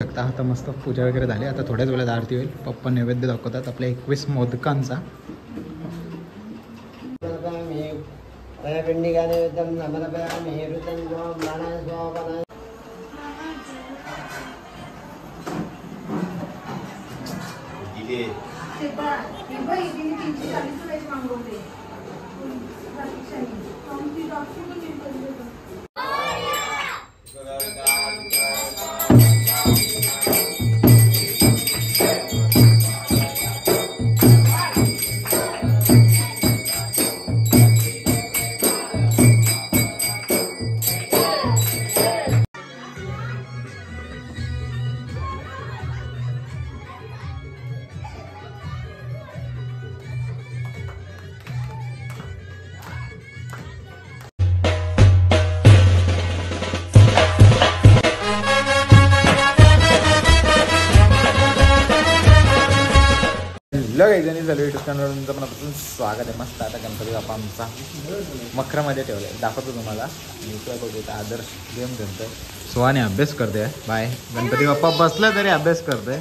शकता आता मस्त पूजा वगैरे झाली. आता थोड्याच वेळात आरती होईल. पप्पा नैवेद्य दाखवतात आपल्या 21 मोदकांचा. लगेच झालं युट्यूब चॅनलवर तुमचं मनापासून स्वागत आहे. मस्त आता गणपती बाप्पा आमचा मखरामध्ये ठेवलाय, दाखवतो तुम्हाला. आणि इकडे बघू आदर्श गेम खेळतोय, सुहाने अभ्यास करते. बाय गणपती बाप्पा बसला तरी अभ्यास करतोय.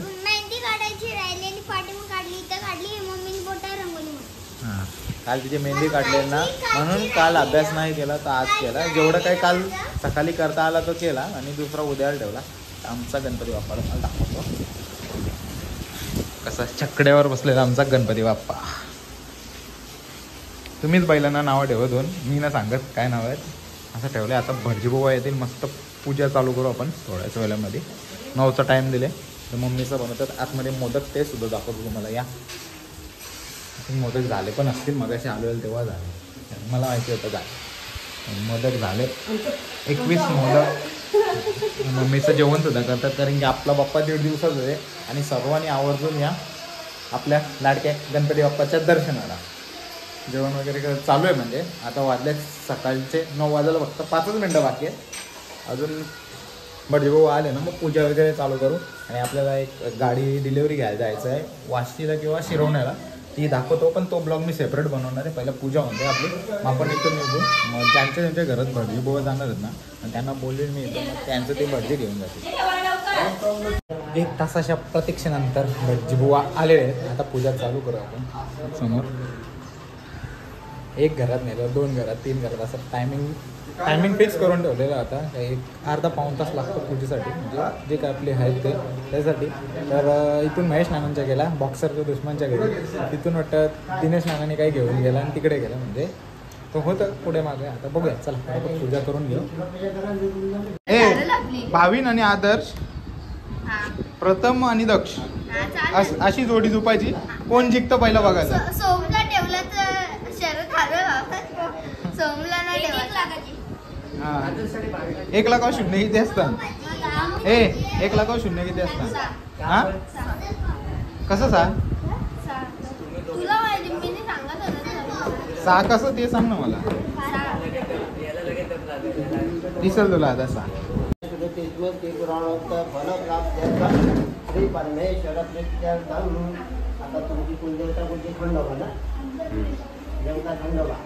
हां, काल तिची मेहंदी काढली ना म्हणून काल अभ्यास नाही केला तर आज केला. जेवढं काही काल सकाळी करता आला तो केला आणि दुसरा उद्याला ठेवला. आमचा गणपती बाप्पाला मला दाखवतो कसा छकड्यावर बसलेला आमचा गणपती बाप्पा. तुम्हीच बैलांना नावं ठेवत होऊन, मी ना सांगत काय नाव आहेत असं ठेवलं. आता भटजी बाबा येतील, मस्त पूजा चालू करू आपण थोड्याच वेळामध्ये. 9चा टाईम दिले तर मम्मीचं बनवतात आतमध्ये मोदक, ते सुद्धा दाखवतो तुम्हाला. या मोदक झाले पण असतील, मगाशी आलो तेव्हा झाले, मला माहिती होतं काय. मोदक झाले 21 मोदक. मम्मीचं जेवण सुद्धा करतात कारण की आपला बाप्पा 1.5 दिवसाचा आहे. आणि सर्वांनी आवर्जून या आपल्या लाडक्या गणपती बाप्पाच्या दर्शनाला. जेवण वगैरे चालू आहे, म्हणजे आता वाजले सकाळचे 9 वाजायला फक्त 5च मिनटं बाकी आहेत. अजून भटजीभाऊ आले ना मग पूजा वगैरे चालू करू. आणि आपल्याला एक गाडी डिलेवरी घ्यायला जायचं आहे वाशीला किंवा शिरवण्याला, ती दाखवतो. पण तो ब्लॉग मी सेपरेट बनवणार आहे. पहिला पूजा होते आपली, मग आपण इथून निघू. मग त्यांच्या घरात भटजीभाऊ जाणार आहेत ना, आणि त्यांना बोलले मी येतो, मग त्यांचं ते भटजी घेऊन जाते. 1 तासाच्या प्रतीक्षेनंतर भटजीबुवा आलेले आहेत. आता पूजा चालू करू आपण. समोर 1 घरात नेलं, 2 घरात, 3 घरात, असं टायमिंग फिक्स करून ठेवलेलं. आता एक अर्धा पाऊण तास लागतो पूजेसाठी, म्हणजे जे काय आपले आहेत ते त्यासाठी. तर इथून महेश नानांच्या गेला बॉक्सरच्या दुश्मनच्या घरी, तिथून वाटतं दिनेश नानाने काही घेऊन गेला आणि तिकडे गेला, म्हणजे तो होतं पुढे मागे. आता बघूया, चला आपण पूजा करून घेऊ. भाविन आणि आदर्श, प्रथम आणि दक्ष अशी जोडी झोपायची. कोण जिंकतं पहिला बघायचं. सोमला ठेवलं तर शरद सोमला नाही हा, 1,00,000 किती असतात? 1,00,000 किती असतात? हा, कसं सांग? तुला माहिती, मी नाही सांगत होतं. 6 कसं ते सांग ना मला, दिसेल तुला आता. 6 श्री परमेश्वर प्रीत्यर्थम. आता तुमची कुलदेवता कुठली? खंडोबा ना, देवता खंडोबा.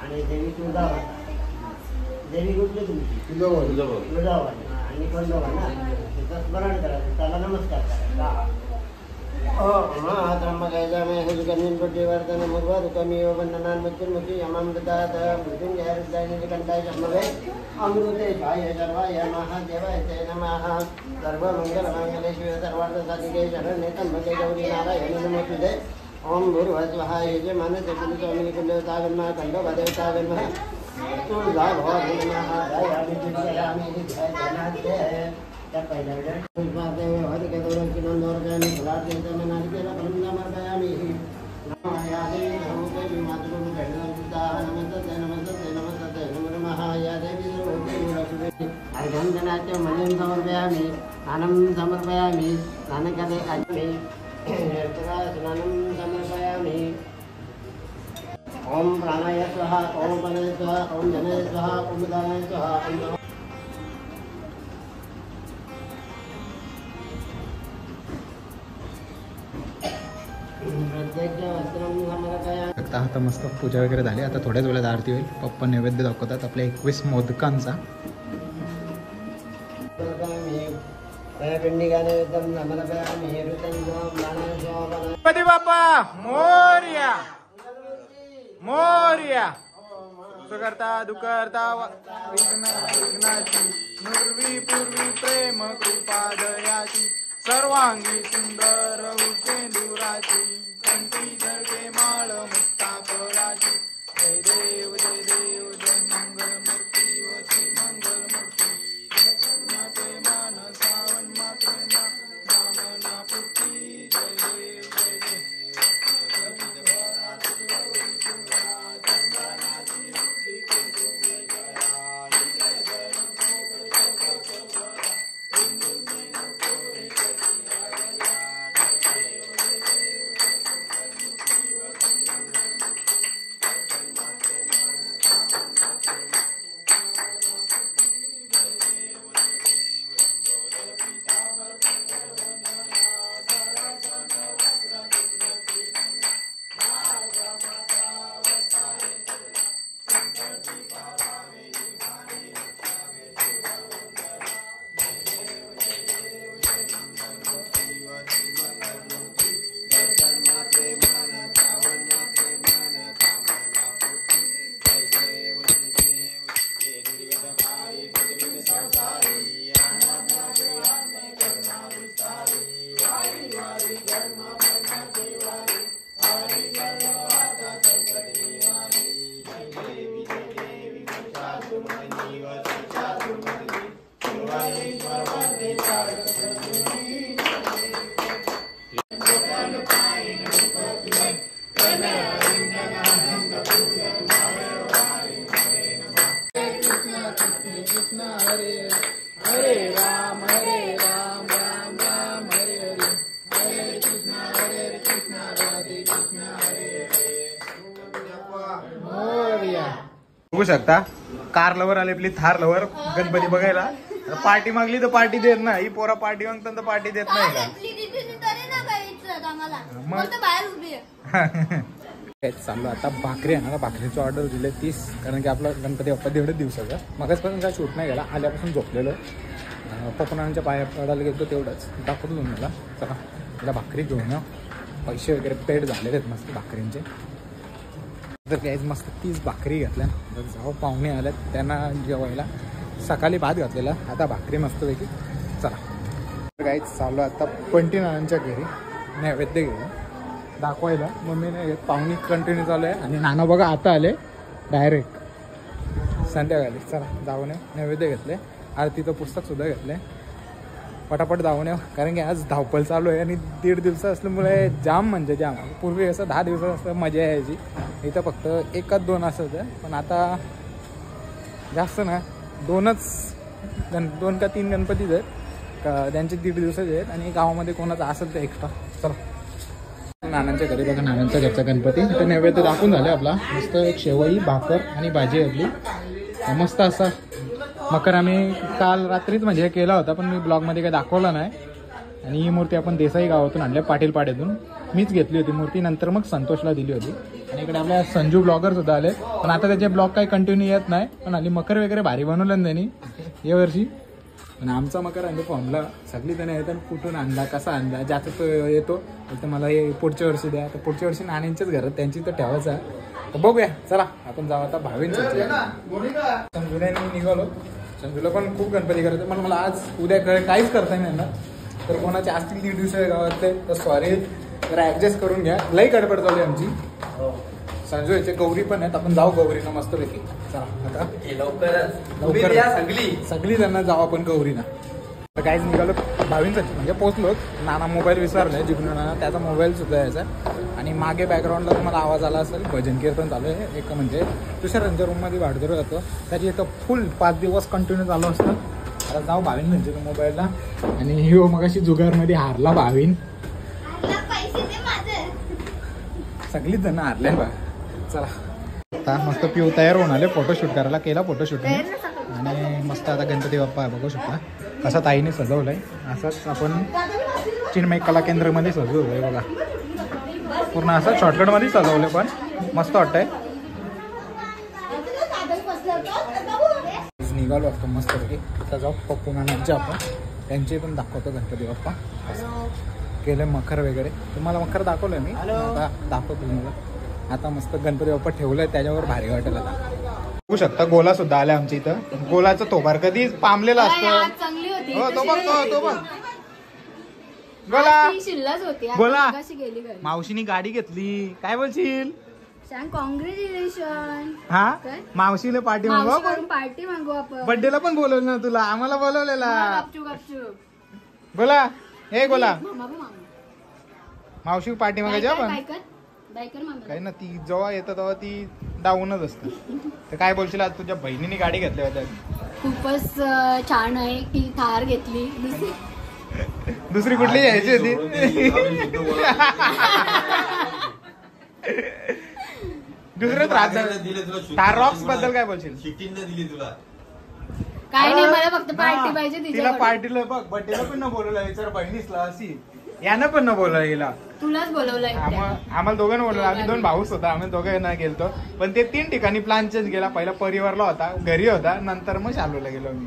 आणि देवी तुळजाभवानी. देवी कुठली तुमची? तुळजाभवानी आणि खंडोबा ना, तिचं स्मरण करायचं, त्याला नमस्कार करायचा. अमृतेशाय सर्वाय महादेवाय नमः. सर्वमंगलमांगल्ये शिवे सर्वार्थसाधिके शरण्ये त्र्यंबके गौरी नारायणी नमोस्तुते. ओम भूर्भुवः ये मानसे कुलस्वामिनी कुलदेवता गन्मः खंडोबा देवता गन्मः तुळजाभवानी नमः. दयामि चिन्तयामि ध्यानाद्य. त्या पहिल्या अर्घंजनाच्या मलिन समर्पयामि, स्नानं समर्पयामि, स्नानकाले आचमे स्नानं समर्पयामि. ओम प्राणाय स्वाहा, ओम प्राणाय स्वाहा, ओम जनाय स्वाहा, ओम दानाय स्वाहा. आता मस्त पूजा वगैरे झाली. आता थोड्याच वेळात आरती होईल. पप्पा नैवेद्य दाखवतात आपल्या 21 मोदकांचा. गणपती बाप्पा मोरया मोरया सुकर्ता दुकर्ता विघ्नाची नुर्वी पूर्वी प्रेम कृपा दयाची सर्वांगी सुंदर सेंदुराची कंठी झळके माळ मुक्ता फळाची जय देव जय देव जय मंगल मूर्ती व श्री मंगल मूर्ती माते मान सावन माते नामना पूर्ती जय देव जय देव बघू शकता कार लवर आले आपली थार लवर गणपती बघायला पार्टी मागली तर पार्टी देत नाही पोरा पार्टी मागतात तर पार्टी देत नाही का चाललो आता भाकरी आहे ना भाकरीची ऑर्डर दिली 30 कारण की आपला गणपती बाप्पा 1.5 दिवसाचा मगाचपासून काय शूट नाही गेला आल्यापासून झोपलेलो पप्पनांच्या पाया पडायला गेलो तेवढंच दाखवतो मला चला त्याला भाकरी घेऊन या पैसे वगैरे पेड झालेले आहेत मस्त भाकरींचे तर काहीच मस्त 30 भाकरी घातल्या तर जाऊ पाहुणे आल्यात त्यांना जेवायला सकाळी भात घातलेला आता भाकरी मस्तपैकी चला तर काहीच चालू आता पंटीनानांच्या घरी नैवेद्य घेऊन दाखवायला मम्मीने पाहुणी कंटिन्यू चालू आहे आणि नाना बघा आता आले डायरेक्ट संध्याकाळी चला जाऊन नैवेद्य घेतले आरतीचं पुस्तक सुद्धा घेतले पटापट जाऊन कारण की आज धावपळ चालू आहे आणि 1.5 दिवस असल्यामुळे जाम म्हणजे जाम पूर्वी असं 10 दिवस असतं मजा यायची इथं फक्त 1-2 असायचं पण आता जास्त ना 2 का 3 गणपतीच आहेत त्यांचे 1.5 दिवसाचे आहेत आणि गावामध्ये कोणाचा असेल तर एक्स्ट्रा चला नानांच्या घरी बघा नानांच्या घरचा गणपती तर नैवेद्य दाखवून झाले आपला मस्त एक शेवई भाकर आणि भाजी आपली मस्त असा मकर आम्ही काल रात्रीच म्हणजे केला होता पण मी ब्लॉगमध्ये काही दाखवला नाही आणि ही मूर्ती आपण देसाई गावातून आणली पाटील पाड्यातून मीच घेतली होती मूर्ती नंतर मग संतोषला दिली होती आणि इकडे आपल्या संजू ब्लॉगर सुद्धा आले पण आता त्याचे ब्लॉग काही कंटिन्यू येत नाही पण आली मकर वगैरे भारी बनवलं त्यांनी यावर्षी आणि आमचा मकर आणले फॉर्मला सगळी त्याने येतात कुठून आणला कसा आणला ज्याचा तो येतो तर मला हे पुढच्या वर्षी द्या तर पुढच्या वर्षी नाण्यांच्याच घरात त्यांची तर ठेवायचं आहे तर बघूया चला आपण जाऊ आता भावींच्या संजूला निघालो संजूला पण खूप गणपती करायचं पण मला आज उद्या काहीच करता नाही ना तर कोणाचे असतील 1.5 दिवस गावातले तर सॉरी तर ॲडजस्ट करून घ्या लई गडबड चालू आहे आमची संजू याचे गौरी पण आहेत आपण जाऊ गौरीना मस्तपैकी चला आता लवकर सगळी त्यांना जाऊ आपण गौरीना तर काहीच निघालो भावींसाठी म्हणजे पोचलो नाना मोबाईल विसरलाय जिकडून नाना त्याचा मोबाईल सुद्धा यायचा आणि मागे बॅकग्राऊंडला तुम्हाला आवाज आला असेल भजन कीर्तन चालू आहे एक म्हणजे दुसऱ्यांच्या रूममध्ये वाढदिवस जातो त्याची इथं फुल 5 दिवस कंटिन्यू चालू असतं आता जाऊ भावीन म्हणजे मोबाईलला आणि हिओ मगाशी जुगारमध्ये हारला भावीन सगळीच जण हारल्या बा चला आता मस्त पिऊ तयार होऊन आले फोटोशूट करायला केला फोटोशूट आणि मस्त आता गणपती बाप्पा बघू शकता कसा ताईने सजवलंय असंच आपण चिन्मय कला केंद्रामध्ये सजवलंय बघा पूर्ण असं शॉर्टकटमध्ये सजवलं पण मस्त वाटतंय निघालो असतो मस्तपैकी आता जाऊ पप्पू नानांच्या आपण त्यांचे पण दाखवतो गणपती बाप्पा असं केलं मखर वगैरे. तुम्हाला मखर दाखवलं मी, आता दाखवतो तुम्हाला. आता मस्त गणपती बाप्पा ठेवलंय त्याच्यावर भारी वाटेल. आता बघू शकता गोला सुद्धा आलाय आमच्या इथं. गोलाचं तोबार कधी पामलेला असतं. चांगली होती हो तो बघ तो बघ गोला शिल्लक होती गोला. गेली घरी. मावशीनी गाडी घेतली, काय बोलशील? सांग कॉंग्रॅच्युलेशन. हा काय? मावशीला पार्टी मागू आपण. पार्टी मागू आपण. बर्थडेला पण बोलवलं ना तुला, आम्हाला बोलवलेला. गपचूप गपचूप. गोला हे गोला मामा पण मागू. मावशी पार्टी मागायची आपण. बायकर मामा. काही ना ती जेव्हा येतं तेव्हा ती डाऊनच असतं. तर काय बोलशील आज तुझ्या बहिणीने गाडी घेतली होत्या? खूपच छान आहे की थार घेतली. दुसरी कुठली घ्यायची होती? दुसरं थार रॉक्स बद्दल काय बोलशील? दिली तुला काय नाही, मला फक्त पार्टी पाहिजे तिला तिच्याकडे. पार्टीला बघ, बर्थडेला पण न बोलवलं विचार बहिणीसला अशी, यानं पण न बोलवलं हिला. तुलाच बोलवलंय. आम्हाला दोघांना बोलवलं. आम्ही 2 भाऊच होता, आम्ही दोघांना गेलतो. पण ते 3 ठिकाणी प्लॅन चेंज गेला. पहिला परिवारला होता, घरी होता, नंतर मग शालूला गेलो मी.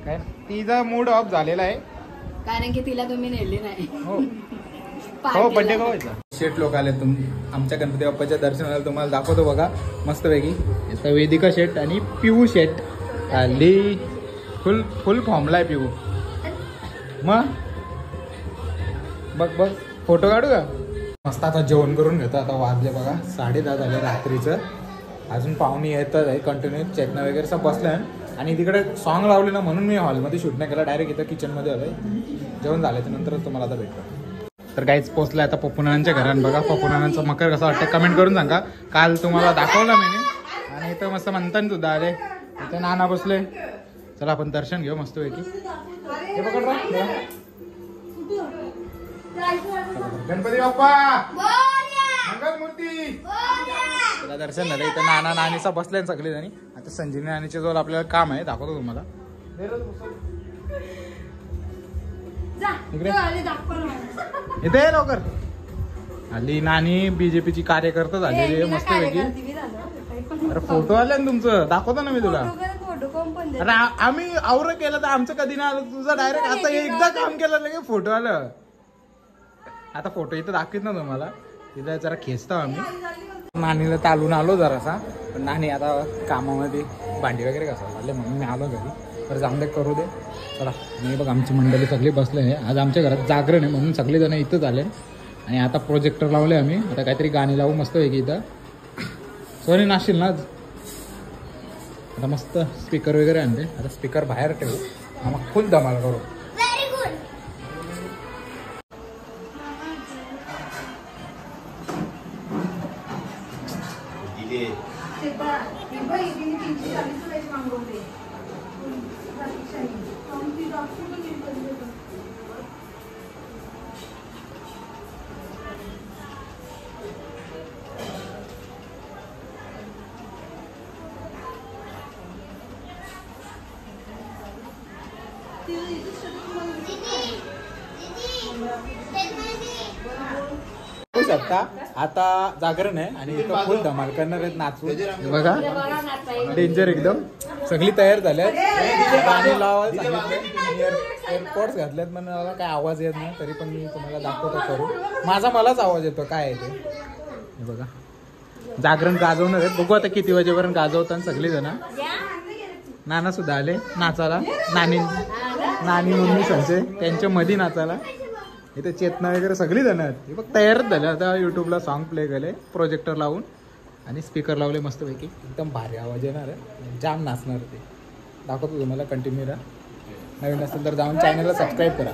काय तिचा मूड ऑफ झालेला आहे कारण की तिला तुम्ही नेली नाही. हो हो बर्थडे व्हायचा. शेट लोक आले आमच्या गणपती बाप्पाच्या दर्शनाला, तुम्हाला दाखवतो बघा मस्तपैकी. इथं वेदिका शेट आणि पिऊ शेट आली. फुल फॉर्मला आहे पिऊ. मग बघ फोटो काढू का? मस्त आता जेवण करून घेतो. आता वाजले बघा 10:30 झाले रात्रीचं. अजून पाहुणे येतात आहे कंटिन्यू. चेतना वगैरे सब बसल्या आणि तिकडे सॉन्ग लावले ना, म्हणून मी हॉलमध्ये शूट नाही केला, डायरेक्ट इथं किचनमध्ये आलोय. जेवण झाल्याच्या नंतरच तुम्हाला आता भेटतो. तर काहीच पोचलाय आता पप्पूनानांच्या घरात. बघा पप्पूनानांचं मकर कसं वाटतं कमेंट करून सांगा. काल तुम्हाला दाखवलं मी. आणि इथं मस्त म्हणतात सुद्धा आले. इथे नाना बसले. चला आपण दर्शन घेऊ मस्तपैकी. हे पकड रा गणपती बाप्पा मंगल मूर्ती. त्याला दर्शन झालं. इथं नाना नानीचा बसले सगळे जणी. आता संजीवनी नानीच्या जवळ आपल्याला काम आहे, दाखवतो तुम्हाला. इथे ये लवकर. हल्ली नानी बीजेपीची कार्यकर्ता झालेली आहे मस्तपैकी. अरे फोटो आले ना तुमचं, दाखवतो ना मी तुला. अरे आम्ही आवर केलं तर आमचं कधी नाही आलं. तुझं डायरेक्ट आता एकदा काम केलं लगे फोटो आलं. आता फोटो इथं दाखवत ना तुम्हाला. तिथं जरा खेचतो आम्ही. नानीला तालून आलो जरासा, पण नानी आता कामामध्ये भांडी वगैरे घासायला लागले म्हणून मी आलो घरी. तर जाऊन दे करू दे. चला मी बघ आमची मंडळी सगळी बसले आहे. आज आमच्या घरात जागरण आहे म्हणून सगळेजण इथंच आले. आणि आता प्रोजेक्टर लावले आम्ही. आता काहीतरी गाणी लावू मस्त वेगळी इथं. सोनी नाशील ना आज. आता मस्त स्पीकर वगैरे आणते. आता स्पीकर बाहेर ठेवू, आम्हाला फुल धमाल करू. शकता आता जागरण आहे आणि इथं फुल धमाल करणार आहेत नाचू. बघा डेंजर एकदम. सगळी तयार झाल्यात. गाणी लावायला सांगितले. एअरपोर्ट्स घातल्यात पण मला काय आवाज येत नाही, तरी पण मी तुम्हाला दाखवतो करू. मलाच आवाज येतो काय आहे ते. हे बघा जागरण गाजवणार आहेत. बघू आता किती वाजेपर्यंत गाजवतात सगळी जण. नाना सुद्धा आले नाचायला. नानी मम्मी संजय त्यांच्या मध्ये नाचायला. इथे चेतना वगैरे सगळी जण आहेत. हे बघ तयारच झाले. आता युट्यूबला सॉन्ग प्ले केले प्रोजेक्टर लावून आणि स्पीकर लावले मस्तपैकी. एकदम भारी आवाज येणार आहे. जाम नाचणार ते. दाखवतो तुम्हाला. कंटिन्यू राहा. नवीन असेल तर जाऊन चॅनलला सबस्क्राईब करा.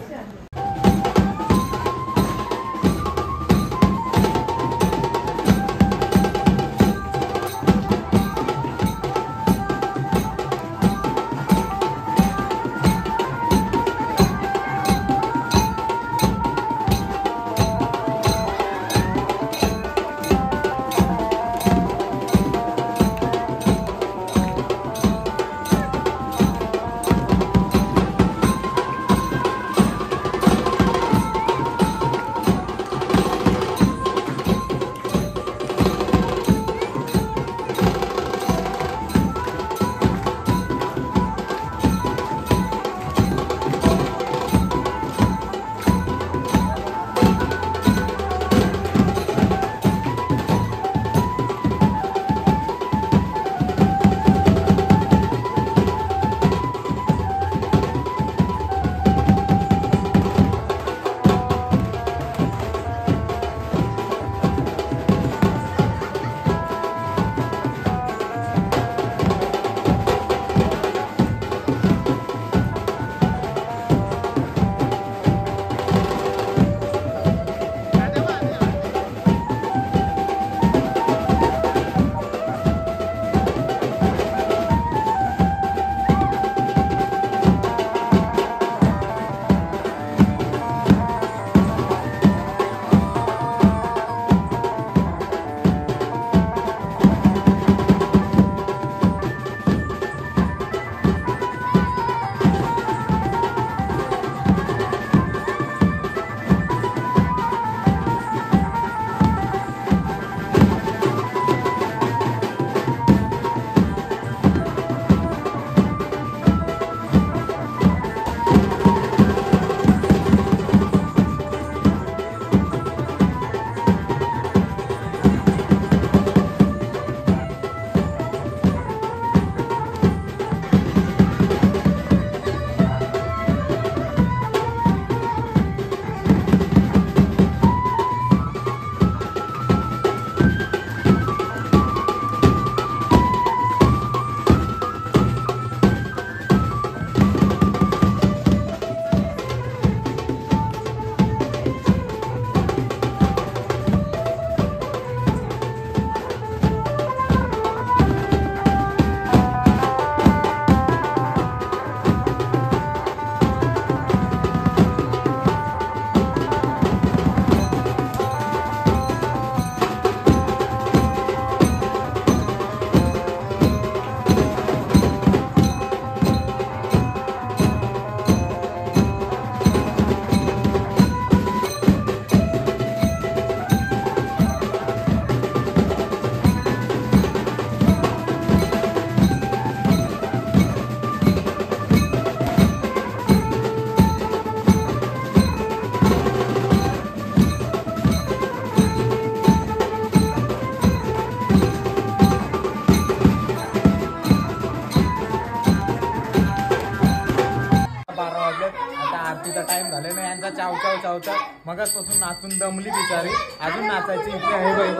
सगळ्यांचा चाव चाव चाव चाव. मगाचपासून नाचून दमली बिचारी, अजून नाचायची इथे आहे बाई.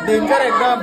डेंजर एकदम.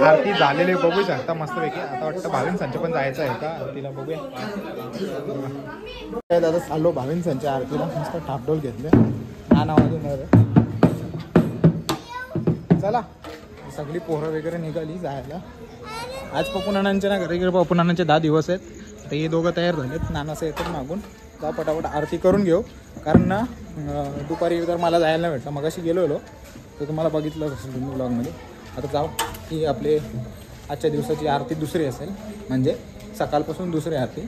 आरती झालेली बघू शकता मस्तपैकी. आता वाटतं भाविकांच्या पण जायचं आहे का आरतीला, बघूया. दादा चाललो भाविकांच्या आरतीला. मस्त टापडोल घेतले हा नावाजून. चला सगळी पोरं वगैरे निघाली जायला. आज पप्पूनानांचे ना घरी गेलो. पप्पूनानांचे 10 दिवस आहेत. तर हे दोघं तयार झालेत. नानाचं येतात मागून. जा पटापट आरती करून घेऊ. कारण ना दुपारी तर मला जायला नाही भेटलं. मगाशी गेलो तर तुम्हाला बघितलं असेल तुम्ही ब्लॉगमध्ये. आता जाऊ ही आपली आजच्या दिवसाची आरती दुसरी असेल. म्हणजे सकाळपासून दुसरी आरती.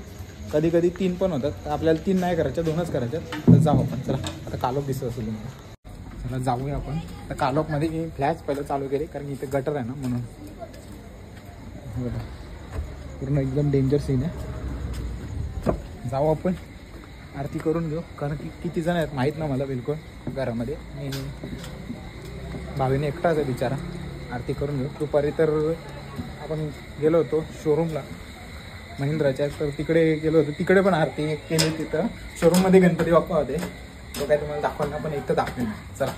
कधी कधी 3 पण होतात. तर आपल्याला 3 नाही करायच्या, 2च करायच्यात. तर जाऊ आपण. चला आता कालोख दिसत असेल तुम्हाला. चला जाऊया आपण. तर कालोखमध्ये फ्लॅश पहिलं चालू केली कारण इथे गटर आहे ना म्हणून. पूर्ण एकदम डेंजर सीन आहे. जाऊ आपण आरती करून घेऊ. कारण की किती जण आहेत माहीत ना मला बिलकुल घरामध्ये. मी भावीने एकटाच आहे बिचारा. आरती करून घेऊ. दुपारी तर आपण गेलो होतो शोरूमला महिंद्राच्या. तर तिकडे गेलो होतो. तिकडे पण आरती केली. तिथं शोरूममध्ये गणपती बाप्पा होते. तो काय तुम्हाला दाखवणार पण इथं दाखवेन. चला.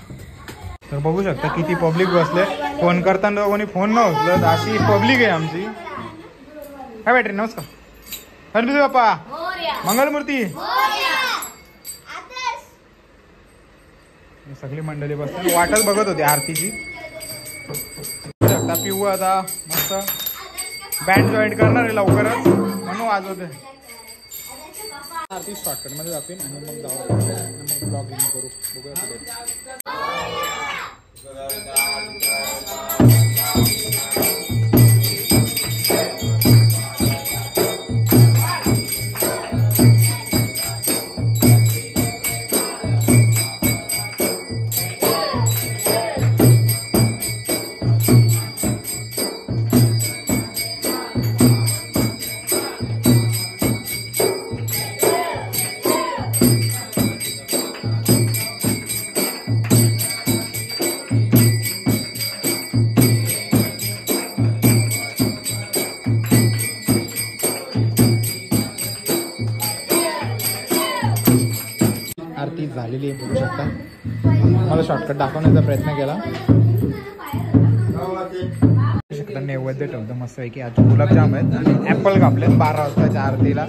तर बघू शकता किती पब्लिक बसले. फोन करताना कोणी फोन न उचलत अशी पब्लिक आहे आमची. काय बॅटरी. नमस्कार गणपती बाप्पा मंगलमूर्ती. सगळी मंडळी बसते वाटच बघत होती आरतीची. पिऊ आता मस्त बँड जॉईन करणार आहे लवकरच म्हणून वाजवते. आरती शॉर्टकटमध्ये जातील आणि मग जाऊ मग ब्लॉगिंग करू. बघूया. झालेली आहे, बघू शकता. मला शॉर्टकट दाखवण्याचा प्रयत्न केला. शकता नैवेद्य ठेवतं मस्त आहे की आज गुलाबजाम आहेत आणि ॲपल कापलेत 12 वाजताच्या आरतीला.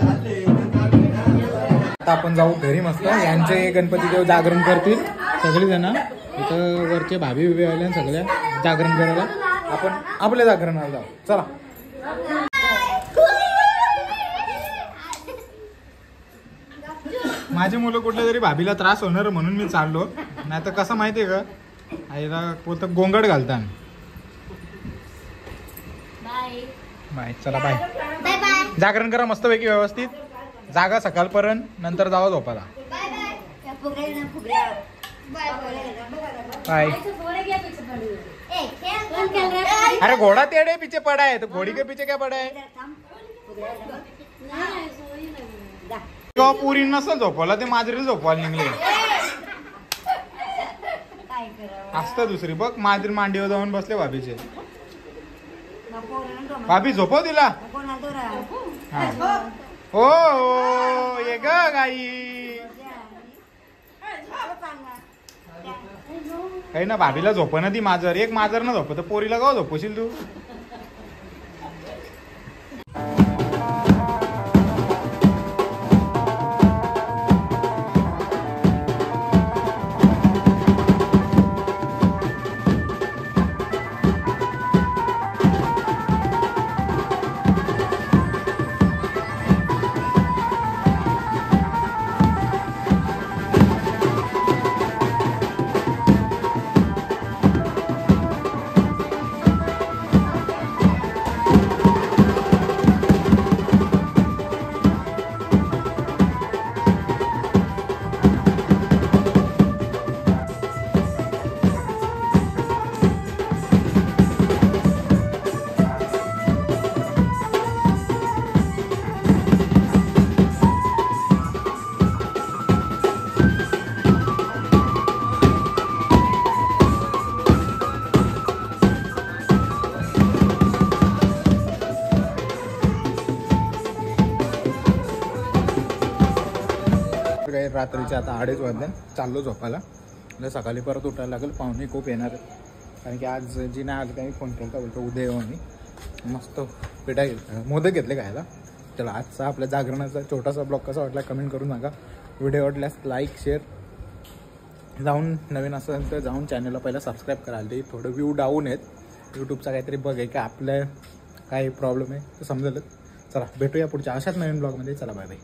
आता आपण जाऊ घरी मस्त. यांचे गणपती देव जागरण करतील सगळेजण. इथं वरचे भाभी बिबी आले सगळ्या जागरण करायला. आपण आपल्या जागरणाला जाऊ. चला. माझी मुलं कुठल्या तरी भाभीला त्रास होणार म्हणून मी चाललो, नाही तर कसं माहितीये का आईला पोतं गोंगड घालतात. बाय. चला बाय. जागरण करा मस्तपैकी व्यवस्थित. जागा सकाळपर्यंत, नंतर जावा झोपाला. बाय. अरे घोडा तेड़े पीछे पड़ा है तो घोड़ी के पीछे क्या पड़ा है. पुरी नसल झोपवला ते माजरीला झोपवायला निघले असतं. दुसरी बघ माजरी मांडीवर जाऊन बसले भाभीचे. भाभी झोपव तिला. हो ये ग गाई. काही ना भाभीला झोप ना ती माजर. एक माजर ना झोपत पोरीला का झोपवशील तू. रात्रीचे आता 2:30 वाजले. चाललो झोपायला. सकाळी परत उठायला लागेल. पाहुणे खूप येणार आहेत कारण की आज जी नाही आली त्यांनी फोन केला बोलतो उद्या येऊ आम्ही. मस्त पिठा मोदक घेतले खायला. चला आजचा आपल्या जागरणाचा छोटासा ब्लॉग कसा वाटला कमेंट करून सांगा. व्हिडिओ वाटल्यास लाईक शेअर जाऊन नवीन असेल तर जाऊन चॅनलला पहिला सबस्क्राईब करायला. ते थोडं व्ह्यू डाऊन आहेत यूट्यूबचा काहीतरी बघ आहे की आपल्या काही प्रॉब्लेम आहे ते समजेलच. चला भेटूया पुढच्या अशाच नवीन ब्लॉगमध्ये. चला बाय बाय.